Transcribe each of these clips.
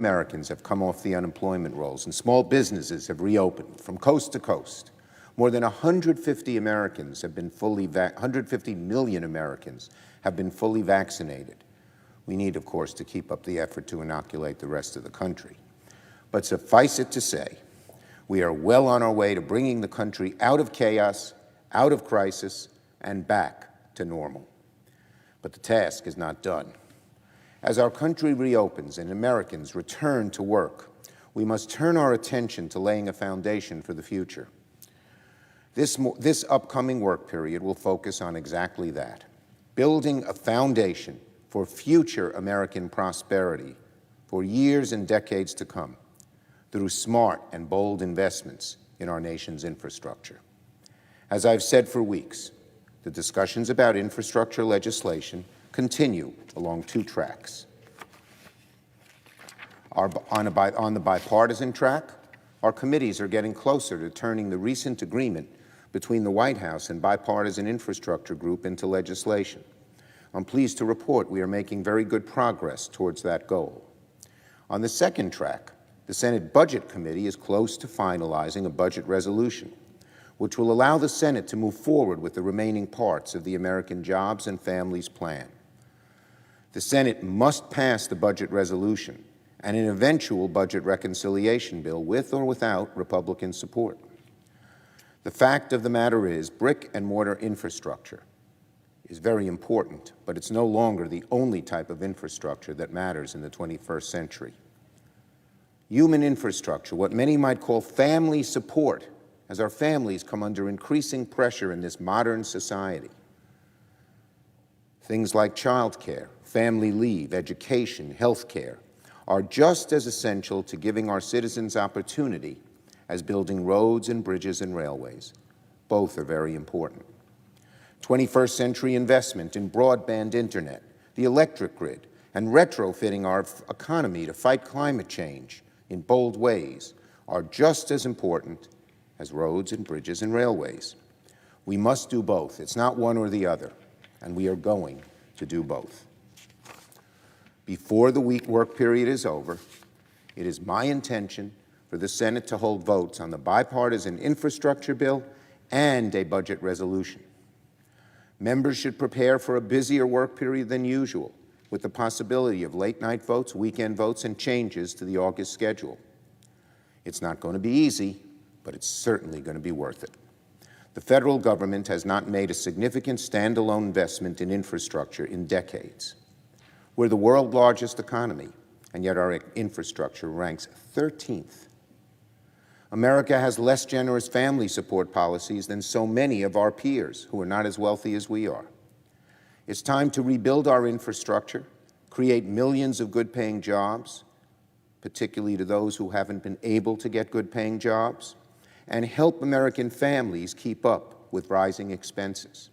Americans have come off the unemployment rolls, and small businesses have reopened from coast to coast. More than 150 million Americans have been fully vaccinated. We need, of course, to keep up the effort to inoculate the rest of the country. But suffice it to say, we are well on our way to bringing the country out of chaos, out of crisis, and back to normal. But the task is not done. As our country reopens and Americans return to work, we must turn our attention to laying a foundation for the future. This upcoming work period will focus on exactly that, building a foundation for future American prosperity for years and decades to come through smart and bold investments in our nation's infrastructure. As I've said for weeks, the discussions about infrastructure legislation continue along two tracks. On the bipartisan track, our committees are getting closer to turning the recent agreement between the White House and Bipartisan Infrastructure Group into legislation. I'm pleased to report we are making very good progress towards that goal. On the second track, the Senate Budget Committee is close to finalizing a budget resolution, which will allow the Senate to move forward with the remaining parts of the American Jobs and Families Plan. The Senate must pass the budget resolution and an eventual budget reconciliation bill with or without Republican support. The fact of the matter is, brick and mortar infrastructure is very important, but it's no longer the only type of infrastructure that matters in the 21st century. Human infrastructure, what many might call family support, as our families come under increasing pressure in this modern society. Things like childcare, family leave, education, health care are just as essential to giving our citizens opportunity as building roads and bridges and railways. Both are very important. 21st century investment in broadband internet, the electric grid, and retrofitting our economy to fight climate change in bold ways are just as important as roads and bridges and railways. We must do both. It's not one or the other, and we are going to do both. Before the work period is over, it is my intention for the Senate to hold votes on the bipartisan infrastructure bill and a budget resolution. Members should prepare for a busier work period than usual, with the possibility of late-night votes, weekend votes, and changes to the August schedule. It's not going to be easy, but it's certainly going to be worth it. The federal government has not made a significant standalone investment in infrastructure in decades. We're the world's largest economy, and yet our infrastructure ranks 13th. America has less generous family support policies than so many of our peers who are not as wealthy as we are. It's time to rebuild our infrastructure, create millions of good-paying jobs, particularly to those who haven't been able to get good-paying jobs, and help American families keep up with rising expenses.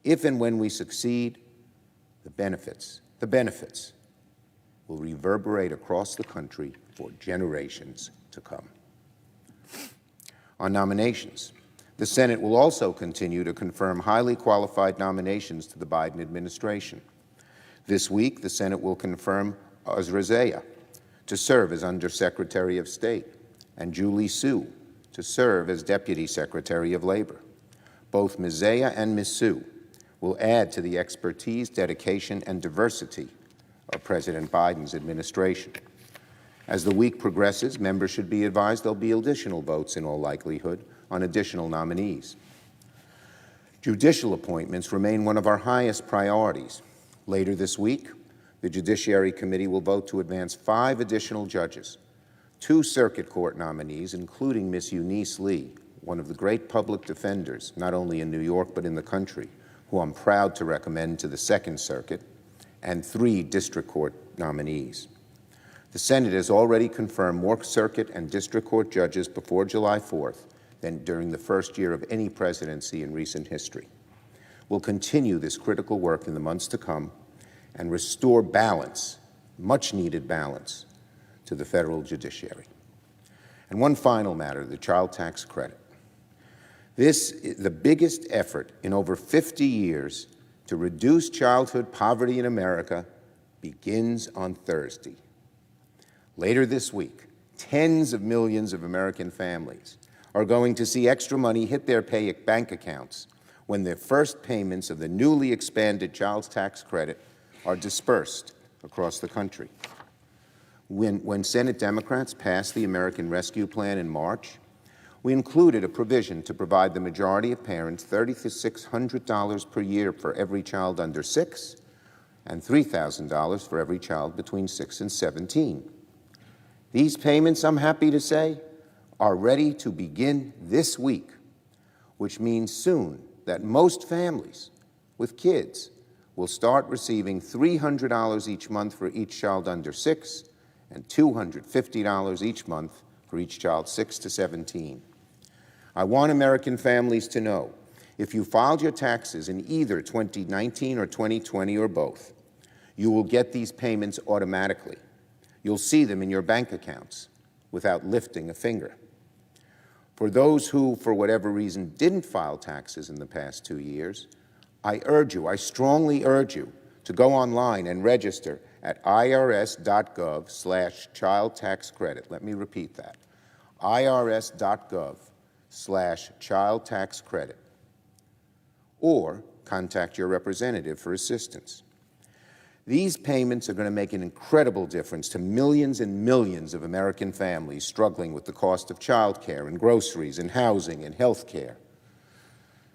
If and when we succeed, the benefits will reverberate across the country for generations to come. On nominations, the Senate will also continue to confirm highly qualified nominations to the Biden administration. This week, the Senate will confirm Azra Zaya to serve as Undersecretary of State and Julie Su to serve as Deputy Secretary of Labor. Both Ms. Zaya and Ms. Su will add to the expertise, dedication, and diversity of President Biden's administration. As the week progresses, members should be advised there'll be additional votes in all likelihood on additional nominees. Judicial appointments remain one of our highest priorities. Later this week, the Judiciary Committee will vote to advance 5 additional judges, 2 circuit court nominees, including Ms. Eunice Lee, one of the great public defenders, not only in New York but in the country, who I'm proud to recommend to the Second Circuit, and 3 district court nominees. The Senate has already confirmed more circuit and district court judges before July 4th than during the first year of any presidency in recent history. We'll continue this critical work in the months to come and restore balance, much-needed balance, to the federal judiciary. And one final matter, the child tax credit. This is the biggest effort in over 50 years to reduce childhood poverty in America begins on Thursday. Later this week, tens of millions of American families are going to see extra money hit their bank accounts when their first payments of the newly expanded child tax credit are dispersed across the country. When Senate Democrats passed the American Rescue Plan in March, we included a provision to provide the majority of parents $3,600 per year for every child under 6 and $3,000 for every child between 6 and 17. These payments, I'm happy to say, are ready to begin this week, which means soon that most families with kids will start receiving $300 each month for each child under 6 and $250 each month for each child 6 to 17. I want American families to know, if you filed your taxes in either 2019 or 2020 or both, you will get these payments automatically. You'll see them in your bank accounts without lifting a finger. For those who, for whatever reason, didn't file taxes in the past 2 years, I strongly urge you to go online and register at irs.gov/child tax credit. Let me repeat that, irs.gov/child tax credit, or contact your representative for assistance. These payments are going to make an incredible difference to millions and millions of American families struggling with the cost of child care and groceries and housing and health care.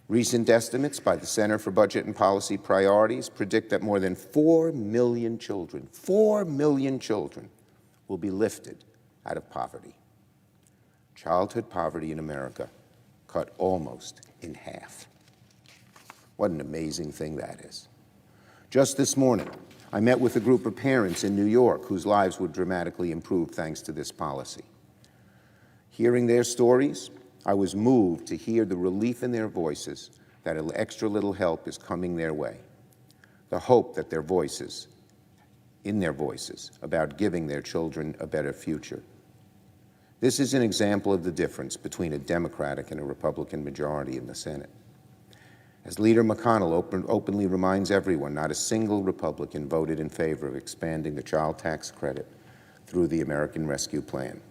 Recent estimates by the Center for Budget and Policy Priorities predict that more than 4 million children, 4 million children, will be lifted out of poverty. Childhood poverty in America cut almost in half. What an amazing thing that is. Just this morning, I met with a group of parents in New York whose lives would dramatically improve thanks to this policy. Hearing their stories, I was moved to hear the relief in their voices that an extra little help is coming their way, the hope that in their voices about giving their children a better future. This is an example of the difference between a Democratic and a Republican majority in the Senate. As Leader McConnell openly reminds everyone, not a single Republican voted in favor of expanding the child tax credit through the American Rescue Plan.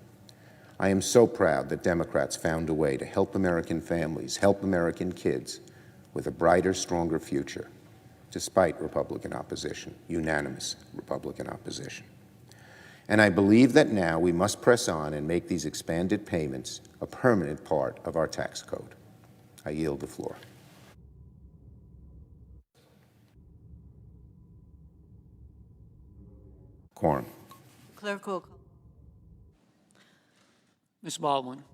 I am so proud that Democrats found a way to help American families, help American kids with a brighter, stronger future, despite Republican opposition, unanimous Republican opposition. And I believe that now we must press on and make these expanded payments a permanent part of our tax code. I yield the floor. Quorum. Clerk will. Ms. Baldwin.